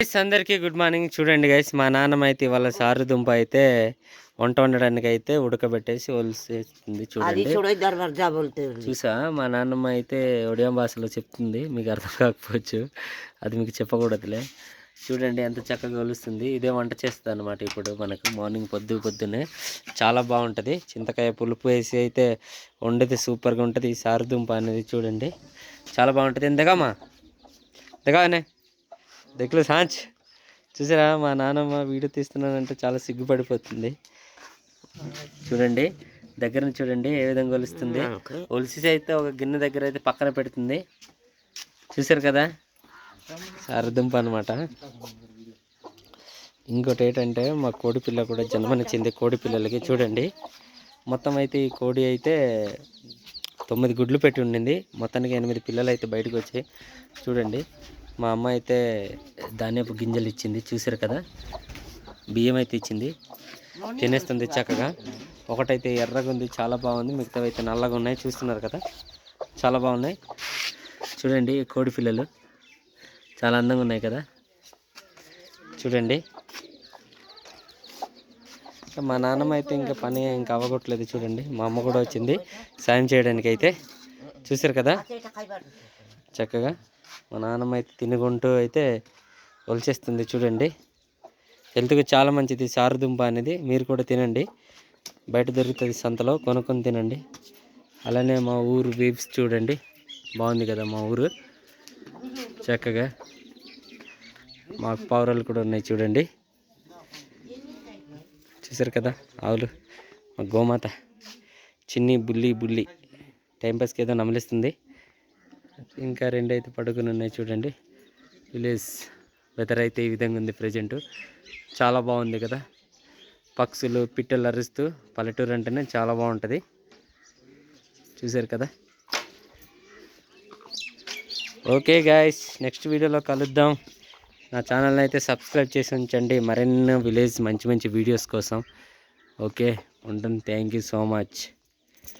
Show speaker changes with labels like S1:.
S1: Guys అందరికీ good morning. చూడండి guys, మా నాన్నమ్మ అయితే ఇవాళ సారు దుంప అయితే వంట వండడానికి అయితే ఉడకబెట్టేసి ఒలిసేస్తుంది. చూడండి, చూసా మా నాన్నమ్మ అయితే ఒడియా భాషలో చెప్తుంది, మీకు అర్థం కాకపోవచ్చు, అది మీకు చెప్పకూడదులే. చూడండి ఎంత చక్కగా ఒలుస్తుంది. ఇదే వంట చేస్తుంది అనమాట. ఇప్పుడు మనకు మార్నింగ్ పొద్దున్నే చాలా బాగుంటుంది. చింతకాయ పులుపు వేసి అయితే వండితే సూపర్గా ఉంటుంది ఈ సారు దుంప అనేది. చూడండి చాలా బాగుంటుంది. ఎంతగామా ఎంతగానే దగ్గర సాంచ్ చూసారా, మా నాన్నమ్మ వీడియో తీస్తున్నానంటే చాలా సిగ్గుపడిపోతుంది. చూడండి దగ్గర నుంచి చూడండి ఏ విధంగా ఒలుస్తుంది. ఒలిసి అయితే ఒక గిన్నె దగ్గర అయితే పక్కన పెడుతుంది. చూసారు కదా, సారదుంప అనమాట. ఇంకోటి ఏంటంటే మా కోడి పిల్ల కూడా జన్మనిచ్చింది. కోడి పిల్లలకి చూడండి, మొత్తం అయితే ఈ కోడి అయితే 9 గుడ్లు పెట్టి ఉండింది. మొత్తానికి 8 పిల్లలు అయితే బయటకు వచ్చాయి. చూడండి, మా అమ్మ అయితే ధాన్యపు గింజలు ఇచ్చింది. చూసారు కదా, బియ్యం అయితే ఇచ్చింది, తినేస్తుంది చక్కగా. ఒకటైతే ఎర్రగా ఉంది, చాలా బాగుంది. మిగతావి అయితే నల్లగా ఉన్నాయి. చూస్తున్నారు కదా, చాలా బాగున్నాయి. చూడండి కోడి పిల్లలు చాలా అందంగా ఉన్నాయి కదా. చూడండి, మా నాన్నమ్మ అయితే ఇంకా పని ఇంకా అవ్వగొట్టలేదు. చూడండి, మా అమ్మ కూడా వచ్చింది సాయం చేయడానికి అయితే. చూసారు కదా, చక్కగా మా నాన్నమ్మ అయితే తినుకుంటూ అయితే ఒలిచేస్తుంది. చూడండి, హెల్త్కి చాలా మంచిది సారుదుంప అనేది. మీరు కూడా తినండి, బయట దొరుకుతుంది సంతలో, కొనుక్కొని తినండి. అలానే మా ఊరు వీవ్స్ చూడండి, బాగుంది కదా మా ఊరు. చక్కగా మాకు పావురాలు కూడా ఉన్నాయి. చూడండి, చూసారు కదా ఆవులు, మా గోమాత చిన్ని బుల్లి టైంపాస్కి ఏదో నమలిస్తుంది. ఇంకా 2 అయితే పడుకుని ఉన్నాయి. చూడండి, విలేజ్ వెదర్ అయితే ఈ విధంగా ఉంది ప్రజెంట్. చాలా బాగుంది కదా, పక్షులు పిట్టలు అరుస్తూ, పల్లెటూరు అంటేనే చాలా బాగుంటుంది. చూసారు కదా. ఓకే గాయస్, నెక్స్ట్ వీడియోలో కలుద్దాం. నా ఛానల్ని అయితే సబ్స్క్రైబ్ చేసి ఉంచండి మరిన్ని విలేజ్ మంచి వీడియోస్ కోసం. ఓకే, ఉంటుంది. Thank you so much.